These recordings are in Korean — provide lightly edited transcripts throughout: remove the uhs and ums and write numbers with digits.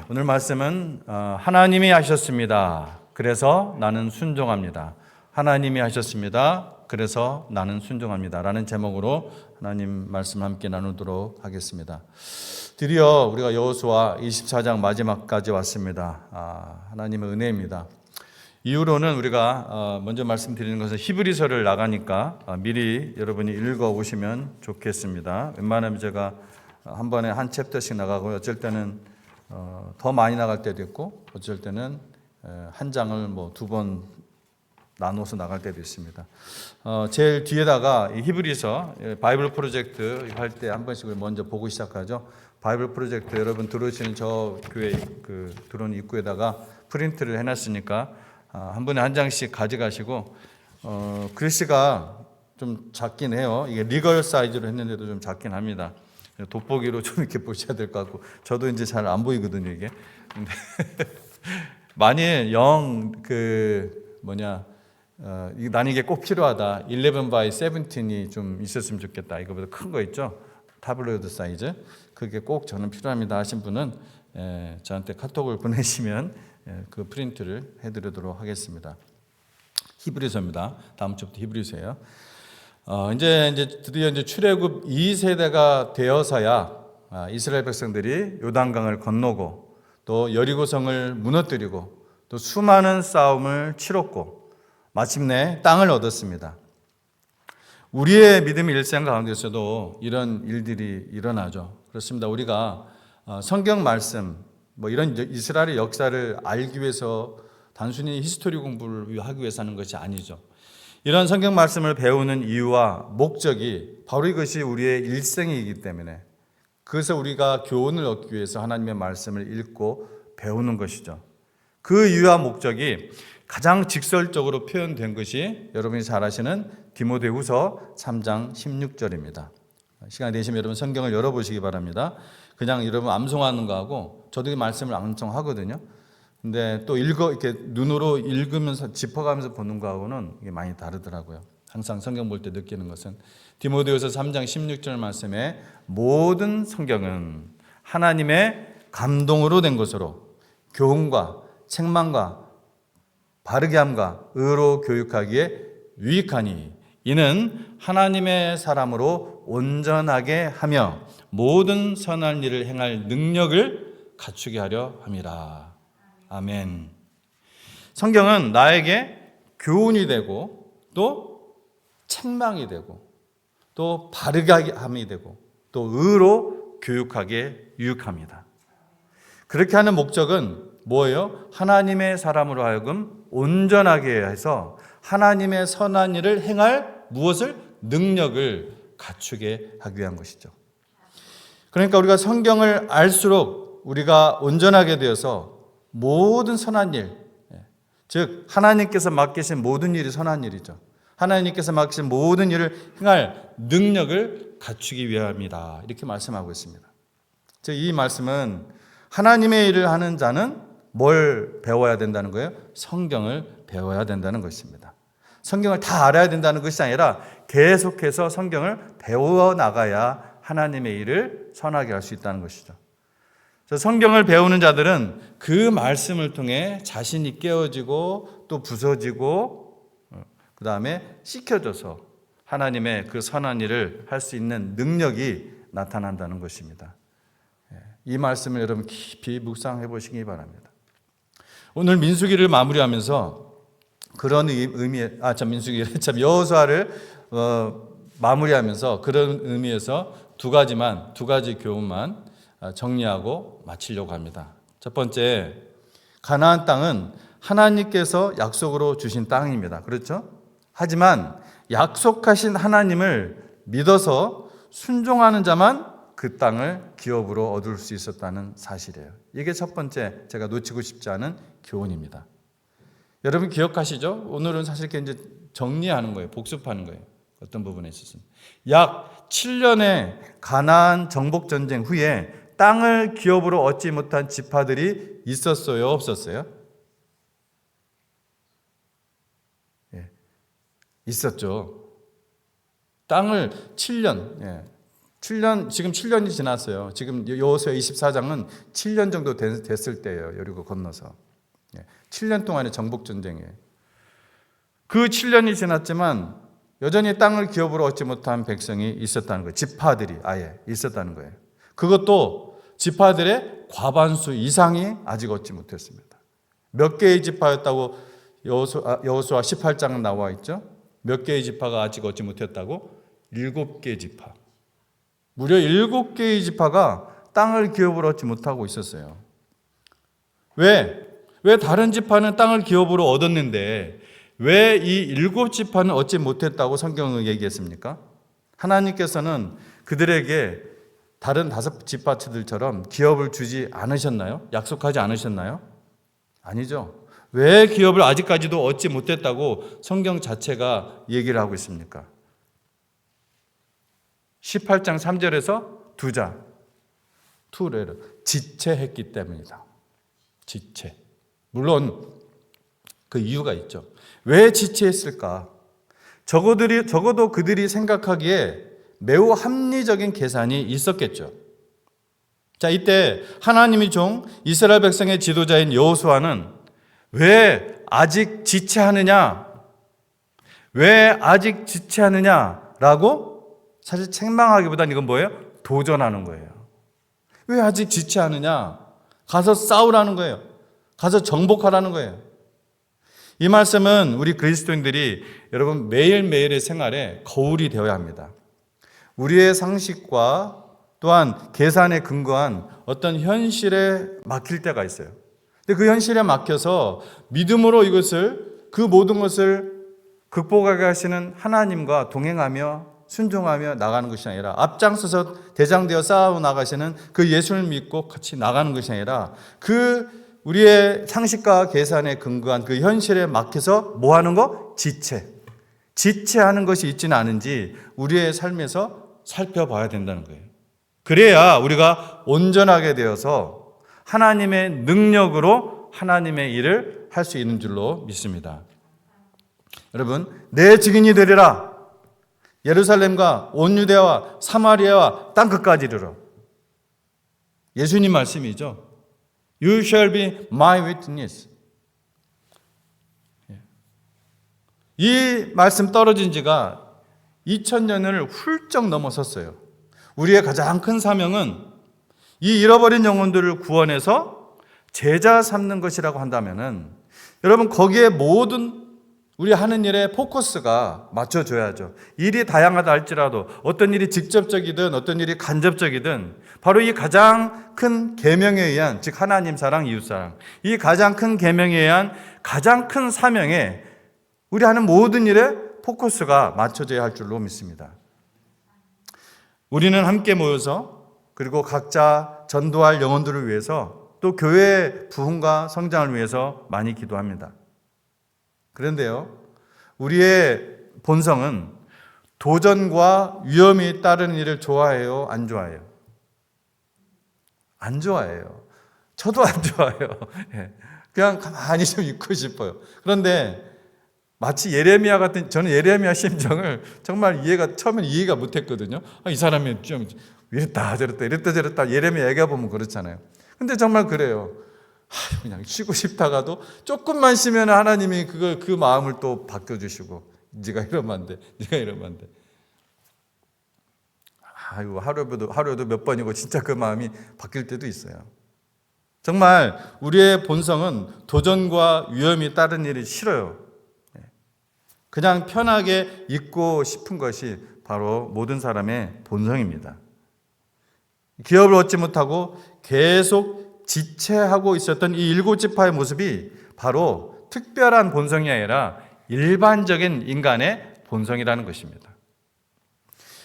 오늘 말씀은 하나님이 하셨습니다. 그래서 나는 순종합니다. 하나님이 하셨습니다. 그래서 나는 순종합니다. 라는 제목으로 하나님 말씀 함께 나누도록 하겠습니다. 드디어 우리가 여호수아 24장 마지막까지 왔습니다. 하나님의 은혜입니다. 이후로는 우리가 먼저 말씀드리는 것은 히브리서를 나가니까 미리 여러분이 읽어오시면 좋겠습니다. 웬만하면 제가 한 번에 한 챕터씩 나가고 어쩔 때는 더 많이 나갈 때도 있고 어쩔 때는 한 장을 두 번 나눠서 나갈 때도 있습니다. 제일 뒤에다가 히브리서 바이블 프로젝트 할 때 한 번씩 먼저 보고 시작하죠. 바이블 프로젝트 여러분 들어오시는 저 교회 들어오는 입구에다가 프린트를 해놨으니까 한 번에 한 장씩 가져가시고 글씨가 좀 작긴 해요. 이게 리걸 사이즈로 했는데도 좀 작긴 합니다. 돋보기로 좀 이렇게 보셔야 될 것 같고 저도 이제 잘 안 보이거든요 이게. 근데 만일 난 이게 꼭 필요하다. 11 by 17이 좀 있었으면 좋겠다. 이거보다 큰 거 있죠. 타블로이드 사이즈. 그게 꼭 저는 필요합니다 하신 분은 저한테 카톡을 보내시면 그 프린트를 해드리도록 하겠습니다. 히브리서입니다. 다음 주부터 히브리서예요. 이제 드디어 출애굽 2세대가 되어서야 이스라엘 백성들이 요단강을 건너고 또 여리고성을 무너뜨리고 또 수많은 싸움을 치렀고 마침내 땅을 얻었습니다. 우리의 믿음의 일생 가운데서도 이런 일들이 일어나죠. 그렇습니다. 우리가 성경 말씀 이런 이스라엘의 역사를 알기 위해서 단순히 히스토리 공부를 하기 위해서 하는 것이 아니죠. 이런 성경 말씀을 배우는 이유와 목적이 바로 이것이 우리의 일생이기 때문에 그래서 우리가 교훈을 얻기 위해서 하나님의 말씀을 읽고 배우는 것이죠. 그 이유와 목적이 가장 직설적으로 표현된 것이 여러분이 잘 아시는 디모데후서 3장 16절입니다. 시간이 되시면 여러분 성경을 열어보시기 바랍니다. 그냥 여러분 암송하는 거하고 저도 이 말씀을 암송하거든요. 근데 또 이렇게 눈으로 읽으면서 짚어가면서 보는 거하고는 이게 많이 다르더라고요. 항상 성경 볼 때 느끼는 것은 디모데후서 3장 16절 말씀에 모든 성경은 하나님의 감동으로 된 것으로 교훈과 책망과 바르게 함과 의로 교육하기에 유익하니 이는 하나님의 사람으로 온전하게 하며 모든 선한 일을 행할 능력을 갖추게 하려 함이라. 아멘. 성경은 나에게 교훈이 되고 또 책망이 되고 또 바르게 함이 되고 또 의로 교육하게 유익합니다. 그렇게 하는 목적은 뭐예요? 하나님의 사람으로 하여금 온전하게 해서 하나님의 선한 일을 행할 무엇을? 능력을 갖추게 하기 위한 것이죠. 그러니까 우리가 성경을 알수록 우리가 온전하게 되어서 모든 선한 일, 즉 하나님께서 맡기신 모든 일이 선한 일이죠. 하나님께서 맡기신 모든 일을 행할 능력을 갖추기 위함이다. 이렇게 말씀하고 있습니다. 즉 이 말씀은 하나님의 일을 하는 자는 뭘 배워야 된다는 거예요? 성경을 배워야 된다는 것입니다. 성경을 다 알아야 된다는 것이 아니라 계속해서 성경을 배워 나가야 하나님의 일을 선하게 할 수 있다는 것이죠. 성경을 배우는 자들은 그 말씀을 통해 자신이 깨어지고 또 부서지고 그 다음에 씻겨져서 하나님의 그 선한 일을 할 수 있는 능력이 나타난다는 것입니다. 이 말씀을 여러분 깊이 묵상해 보시기 바랍니다. 오늘 민수기를 마무리하면서 그런 의미에 여호수아를 마무리하면서 그런 의미에서 두 가지 교훈만 정리하고 마치려고 합니다. 첫 번째, 가나안 땅은 하나님께서 약속으로 주신 땅입니다. 그렇죠? 하지만 약속하신 하나님을 믿어서 순종하는 자만 그 땅을 기업으로 얻을 수 있었다는 사실이에요. 이게 첫 번째 제가 놓치고 싶지 않은 교훈입니다. 여러분 기억하시죠? 오늘은 사실 이제 정리하는 거예요. 복습하는 거예요. 어떤 부분에 있었습니다. 약 7년의 가나안 정복 전쟁 후에 땅을 기업으로 얻지 못한 지파들이 있었어요? 없었어요? 있었죠. 땅을 7년 지금 7년이 지났어요. 지금 여호수아 24장은 7년 정도 됐을 때예요. 여리고 건너서. 7년 동안의 정복 전쟁이에요. 그 7년이 지났지만 여전히 땅을 기업으로 얻지 못한 백성이 있었다는 거예요. 지파들이 아예 있었다는 거예요. 그것도 지파들의 과반수 이상이 아직 얻지 못했습니다. 몇 개의 지파였다고 여호수아 18장은 나와 있죠. 몇 개의 지파가 아직 얻지 못했다고? 7개 지파. 무려 7개의 지파가 땅을 기업으로 얻지 못하고 있었어요. 왜 다른 지파는 땅을 기업으로 얻었는데 왜 이 7지파는 얻지 못했다고 성경은 얘기했습니까? 하나님께서는 그들에게 다른 5지파들처럼 기업을 주지 않으셨나요? 약속하지 않으셨나요? 아니죠. 왜 기업을 아직까지도 얻지 못했다고 성경 자체가 얘기를 하고 있습니까? 18장 3절에서 두자, 투레르, 지체했기 때문이다. 지체. 물론 그 이유가 있죠. 왜 지체했을까? 적어도 그들이 생각하기에 매우 합리적인 계산이 있었겠죠. 자, 이때 하나님의 종 이스라엘 백성의 지도자인 여호수아는 왜 아직 지체하느냐? 왜 아직 지체하느냐라고 사실 책망하기보다는 이건 뭐예요? 도전하는 거예요. 왜 아직 지체하느냐? 가서 싸우라는 거예요. 가서 정복하라는 거예요. 이 말씀은 우리 그리스도인들이 여러분 매일매일의 생활에 거울이 되어야 합니다. 우리의 상식과 또한 계산에 근거한 어떤 현실에 막힐 때가 있어요. 근데 그 현실에 막혀서 믿음으로 그 모든 것을 극복하게 하시는 하나님과 동행하며 순종하며 나가는 것이 아니라 앞장서서 대장되어 싸워 나가시는 그 예수를 믿고 같이 나가는 것이 아니라 우리의 상식과 계산에 근거한 그 현실에 막혀서 뭐 하는 거? 지체하는 것이 있지는 않은지 우리의 삶에서 살펴봐야 된다는 거예요. 그래야 우리가 온전하게 되어서 하나님의 능력으로 하나님의 일을 할 수 있는 줄로 믿습니다. 여러분, 내 증인이 되리라. 예루살렘과 온 유대와 사마리아와 땅끝까지 이르러. 예수님 말씀이죠. You shall be my witness. 이 말씀 떨어진 지가 2000년을 훌쩍 넘어섰어요. 우리의 가장 큰 사명은 이 잃어버린 영혼들을 구원해서 제자 삼는 것이라고 한다면은 여러분 거기에 모든 우리 하는 일에 포커스가 맞춰줘야죠. 일이 다양하다 할지라도 어떤 일이 직접적이든 어떤 일이 간접적이든 바로 이 가장 큰 계명에 의한, 즉 하나님 사랑, 이웃 사랑, 이 가장 큰 계명에 의한 가장 큰 사명에 우리 하는 모든 일에 포커스가 맞춰져야 할 줄로 믿습니다. 우리는 함께 모여서 그리고 각자 전도할 영혼들을 위해서 또 교회의 부흥과 성장을 위해서 많이 기도합니다. 그런데요, 우리의 본성은 도전과 위험이 따르는 일을 좋아해요? 안 좋아해요? 안 좋아해요. 저도 안 좋아해요. 그냥 가만히 좀 있고 싶어요. 그런데 마치 예레미야 같은, 저는 예레미야 심정을 정말 처음엔 이해가 못했거든요. 이 사람이 좀 이랬다 저랬다 예레미야 얘기해보면 그렇잖아요. 근데 정말 그래요. 그냥 쉬고 싶다가도 조금만 쉬면 하나님이 그 마음을 또 바꿔주시고, 네가 이러면 안 돼, 네가 이러면 안 돼. 하루에도 몇 번이고 진짜 그 마음이 바뀔 때도 있어요. 정말 우리의 본성은 도전과 위험이 따른 일이 싫어요. 그냥 편하게 있고 싶은 것이 바로 모든 사람의 본성입니다. 기업을 얻지 못하고 계속 지체하고 있었던 이 7지파의 모습이 바로 특별한 본성이 아니라 일반적인 인간의 본성이라는 것입니다.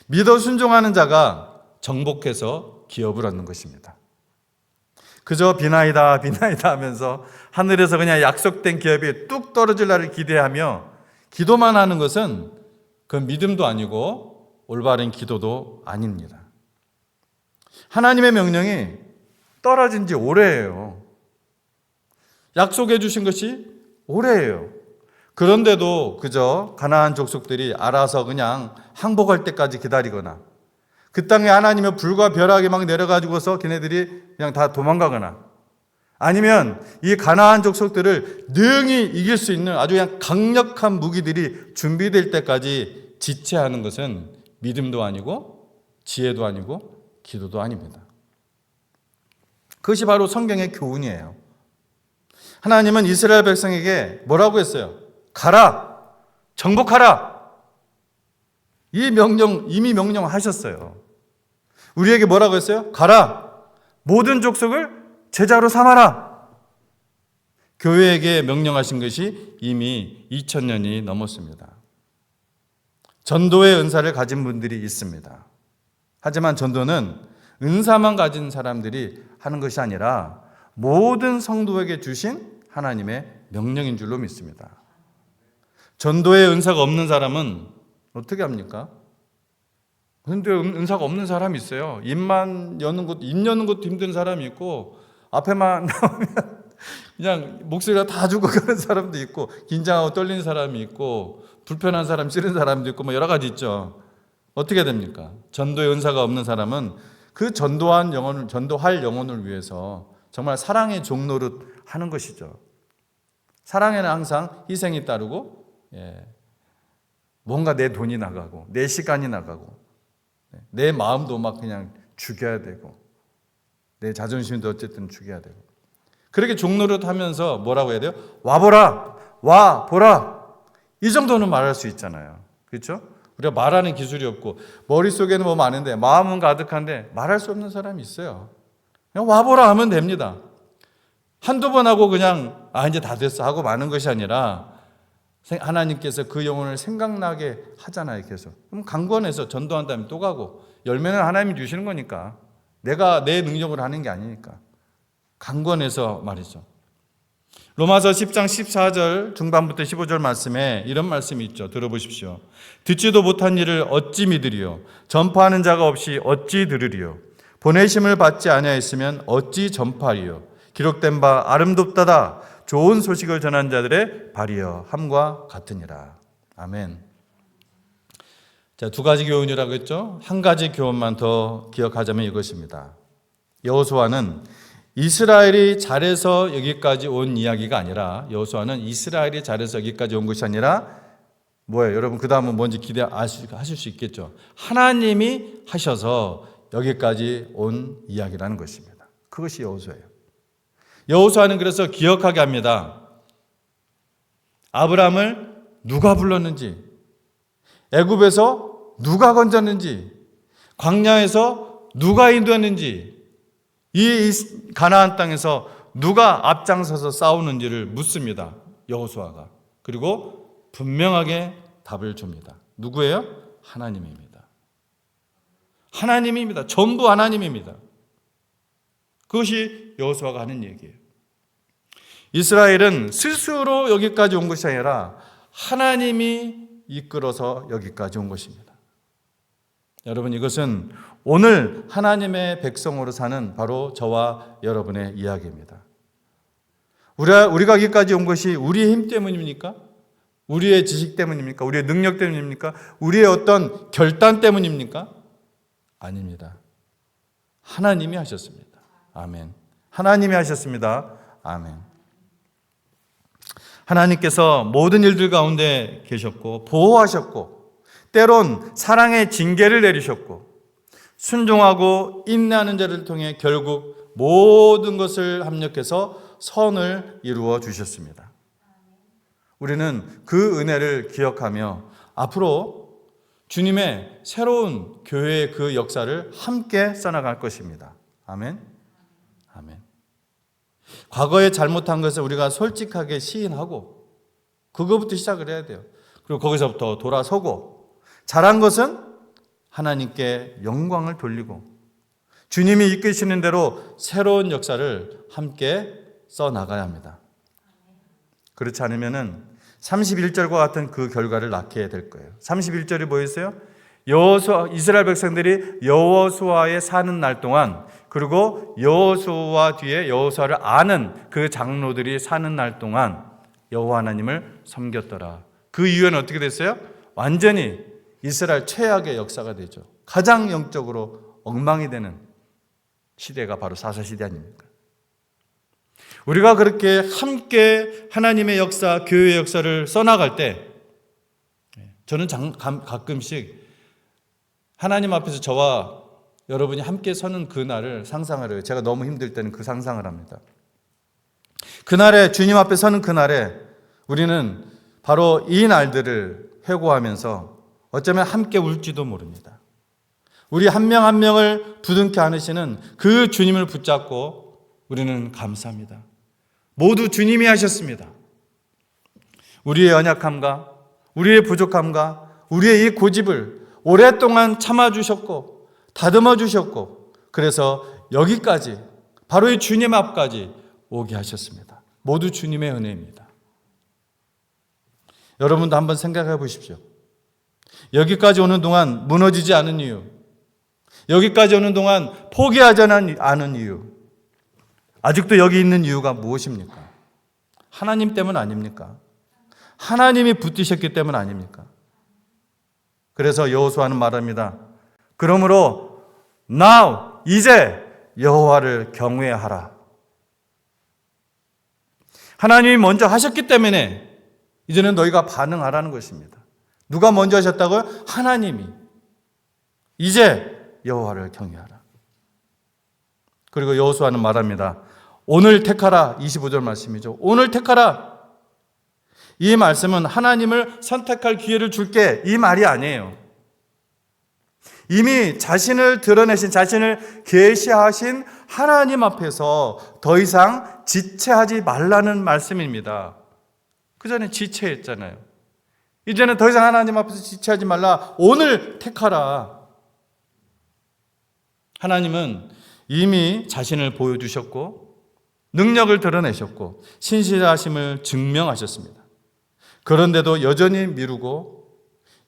믿어 순종하는 자가 정복해서 기업을 얻는 것입니다. 그저 비나이다 하면서 하늘에서 그냥 약속된 기업이 뚝 떨어질 날을 기대하며 기도만 하는 것은 그건 믿음도 아니고 올바른 기도도 아닙니다. 하나님의 명령이 떨어진 지 오래예요. 약속해 주신 것이 오래예요. 그런데도 그저 가나안 족속들이 알아서 그냥 항복할 때까지 기다리거나 그 땅에 하나님의 불과 벼락이 막 내려가지고서 걔네들이 그냥 다 도망가거나, 아니면 이 가나안 족속들을 능히 이길 수 있는 아주 그냥 강력한 무기들이 준비될 때까지 지체하는 것은 믿음도 아니고 지혜도 아니고 기도도 아닙니다. 그것이 바로 성경의 교훈이에요. 하나님은 이스라엘 백성에게 뭐라고 했어요? 가라! 정복하라! 이 명령, 이미 명령하셨어요. 우리에게 뭐라고 했어요? 가라! 모든 족속을 제자로 삼아라! 교회에게 명령하신 것이 이미 2000년이 넘었습니다. 전도의 은사를 가진 분들이 있습니다. 하지만 전도는 은사만 가진 사람들이 하는 것이 아니라 모든 성도에게 주신 하나님의 명령인 줄로 믿습니다. 전도의 은사가 없는 사람은 어떻게 합니까? 그런데 은사가 없는 사람이 있어요. 입 여는 것도 힘든 사람이 있고, 앞에만 나오면 그냥 목소리가 다 죽어가는 사람도 있고, 긴장하고 떨리는 사람이 있고, 불편한 사람, 싫은 사람도 있고, 뭐 여러 가지 있죠. 어떻게 됩니까? 전도의 은사가 없는 사람은 그 전도할 영혼을 위해서 정말 사랑의 종노릇 하는 것이죠. 사랑에는 항상 희생이 따르고, 뭔가 내 돈이 나가고, 내 시간이 나가고, 내 마음도 막 그냥 죽여야 되고, 내 자존심도 어쨌든 죽여야 되고, 그렇게 종노릇 하면서 뭐라고 해야 돼요? 와보라! 와보라! 이 정도는 말할 수 있잖아요. 그렇죠? 우리가 말하는 기술이 없고 머릿속에는 뭐 많은데 마음은 가득한데 말할 수 없는 사람이 있어요. 그냥 와보라 하면 됩니다. 한두 번 하고 그냥 이제 다 됐어 하고 마는 것이 아니라 하나님께서 그 영혼을 생각나게 하잖아요. 계속. 그럼 강권해서 전도한 다음에 또 가고, 열매는 하나님이 주시는 거니까, 내가 내 능력으로 하는 게 아니니까 강권해서 말이죠. 로마서 10장 14절 중반부터 15절 말씀에 이런 말씀이 있죠. 들어보십시오. 듣지도 못한 일을 어찌 믿으리요? 전파하는 자가 없이 어찌 들으리요? 보내심을 받지 아니하였으면 어찌 전파하리요? 기록된 바 아름답다다 좋은 소식을 전한 자들의 발이여 함과 같으니라. 아멘. 자, 두 가지 교훈이라고 했죠. 한 가지 교훈만 더 기억하자면 이것입니다. 여호수아는 이스라엘이 잘해서 여기까지 온 이야기가 아니라, 여호수아는 이스라엘이 잘해서 여기까지 온 것이 아니라 뭐예요? 여러분 그 다음은 뭔지 기대하실 수 있겠죠. 하나님이 하셔서 여기까지 온 이야기라는 것입니다. 그것이 여호수아예요. 여호수아는 그래서 기억하게 합니다. 아브라함을 누가 불렀는지, 애굽에서 누가 건졌는지, 광야에서 누가 인도했는지, 이 가나안 땅에서 누가 앞장서서 싸우는지를 묻습니다. 여호수아가. 그리고 분명하게 답을 줍니다. 누구예요? 하나님입니다. 하나님입니다. 전부 하나님입니다. 그것이 여호수아가 하는 얘기예요. 이스라엘은 스스로 여기까지 온 것이 아니라 하나님이 이끌어서 여기까지 온 것입니다. 여러분, 이것은 오늘 하나님의 백성으로 사는 바로 저와 여러분의 이야기입니다. 우리가 여기까지 온 것이 우리의 힘 때문입니까? 우리의 지식 때문입니까? 우리의 능력 때문입니까? 우리의 어떤 결단 때문입니까? 아닙니다. 하나님이 하셨습니다. 아멘. 하나님이 하셨습니다. 아멘. 하나님께서 모든 일들 가운데 계셨고 보호하셨고, 때론 사랑의 징계를 내리셨고, 순종하고 인내하는 자를 통해 결국 모든 것을 합력해서 선을 이루어 주셨습니다. 우리는 그 은혜를 기억하며 앞으로 주님의 새로운 교회의 그 역사를 함께 써나갈 것입니다. 아멘. 아멘. 과거에 잘못한 것을 우리가 솔직하게 시인하고, 그거부터 시작을 해야 돼요. 그리고 거기서부터 돌아서고, 잘한 것은 하나님께 영광을 돌리고 주님이 이끄시는 대로 새로운 역사를 함께 써나가야 합니다. 그렇지 않으면 31절과 같은 그 결과를 낳게 될 거예요. 31절이 뭐였어요? 이스라엘 백성들이 여호수아에 사는 날 동안, 그리고 여호수아 뒤에 여호수아를 아는 그 장로들이 사는 날 동안 여호와 하나님을 섬겼더라. 그 이유는 어떻게 됐어요? 완전히 이스라엘 최악의 역사가 되죠. 가장 영적으로 엉망이 되는 시대가 바로 사사시대 아닙니까? 우리가 그렇게 함께 하나님의 역사, 교회의 역사를 써나갈 때 저는 가끔씩 하나님 앞에서 저와 여러분이 함께 서는 그날을 상상을 해요. 제가 너무 힘들 때는 그 상상을 합니다. 그날에 주님 앞에 서는 그날에 우리는 바로 이 날들을 회고하면서 어쩌면 함께 울지도 모릅니다. 우리 한 명 한 명을 부둥켜 안으시는 그 주님을 붙잡고 우리는 감사합니다. 모두 주님이 하셨습니다. 우리의 연약함과 우리의 부족함과 우리의 이 고집을 오랫동안 참아주셨고 다듬어 주셨고 그래서 여기까지 바로 이 주님 앞까지 오게 하셨습니다. 모두 주님의 은혜입니다. 여러분도 한번 생각해 보십시오. 여기까지 오는 동안 무너지지 않은 이유, 여기까지 오는 동안 포기하지 않은 이유, 아직도 여기 있는 이유가 무엇입니까? 하나님 때문 아닙니까? 하나님이 붙드셨기 때문 아닙니까? 그래서 여호수아는 말합니다. 그러므로 now 이제 여호와를 경외하라. 하나님이 먼저 하셨기 때문에 이제는 너희가 반응하라는 것입니다. 누가 먼저 하셨다고요? 하나님이. 이제 여호와를 경외하라. 그리고 여호수아는 말합니다. 오늘 택하라. 25절 말씀이죠. 오늘 택하라. 이 말씀은 하나님을 선택할 기회를 줄게 이 말이 아니에요. 이미 자신을 드러내신, 자신을 계시하신 하나님 앞에서 더 이상 지체하지 말라는 말씀입니다. 그 전에 지체했잖아요. 이제는 더 이상 하나님 앞에서 지체하지 말라. 오늘 택하라. 하나님은 이미 자신을 보여주셨고 능력을 드러내셨고 신실하심을 증명하셨습니다. 그런데도 여전히 미루고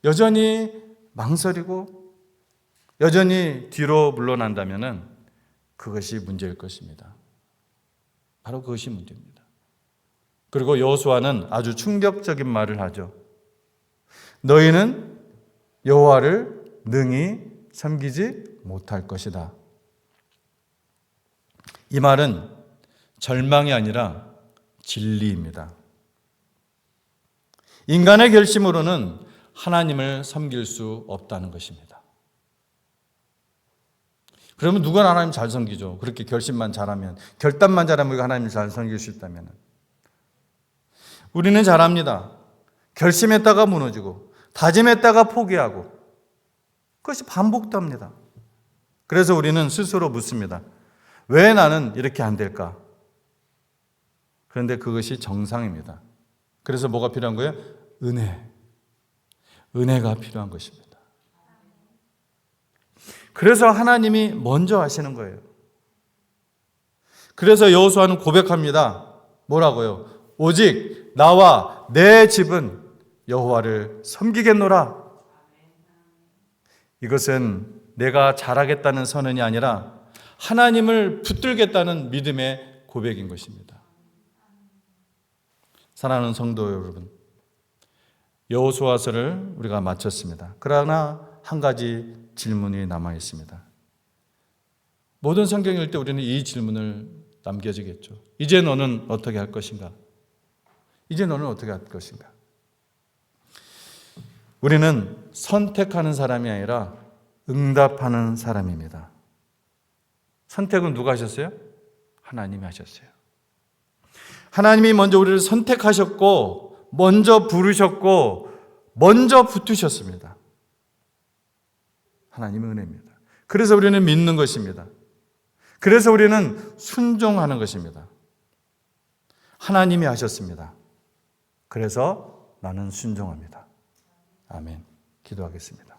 여전히 망설이고 여전히 뒤로 물러난다면 그것이 문제일 것입니다. 바로 그것이 문제입니다. 그리고 여호수아는 아주 충격적인 말을 하죠. 너희는 여호와를 능히 섬기지 못할 것이다. 이 말은 절망이 아니라 진리입니다. 인간의 결심으로는 하나님을 섬길 수 없다는 것입니다. 그러면 누가 하나님 잘 섬기죠? 그렇게 결심만 잘하면, 결단만 잘하면 우리가 하나님을 잘 섬길 수 있다면. 우리는 잘합니다. 결심했다가 무너지고 다짐했다가 포기하고 그것이 반복됩니다. 그래서 우리는 스스로 묻습니다. 왜 나는 이렇게 안 될까? 그런데 그것이 정상입니다. 그래서 뭐가 필요한 거예요? 은혜가 필요한 것입니다. 그래서 하나님이 먼저 하시는 거예요. 그래서 여호수아는 고백합니다. 뭐라고요? 오직 나와 내 집은 여호와를 섬기겠노라. 이것은 내가 잘하겠다는 선언이 아니라 하나님을 붙들겠다는 믿음의 고백인 것입니다. 사랑하는 성도 여러분, 여호수아서를 우리가 마쳤습니다. 그러나 한 가지 질문이 남아 있습니다. 모든 성경 읽을 때 우리는 이 질문을 남겨지겠죠. 이제 너는 어떻게 할 것인가? 이제 너는 어떻게 할 것인가? 우리는 선택하는 사람이 아니라 응답하는 사람입니다. 선택은 누가 하셨어요? 하나님이 하셨어요. 하나님이 먼저 우리를 선택하셨고 먼저 부르셨고 먼저 붙으셨습니다. 하나님의 은혜입니다. 그래서 우리는 믿는 것입니다. 그래서 우리는 순종하는 것입니다. 하나님이 하셨습니다. 그래서 나는 순종합니다. 아멘. 기도하겠습니다.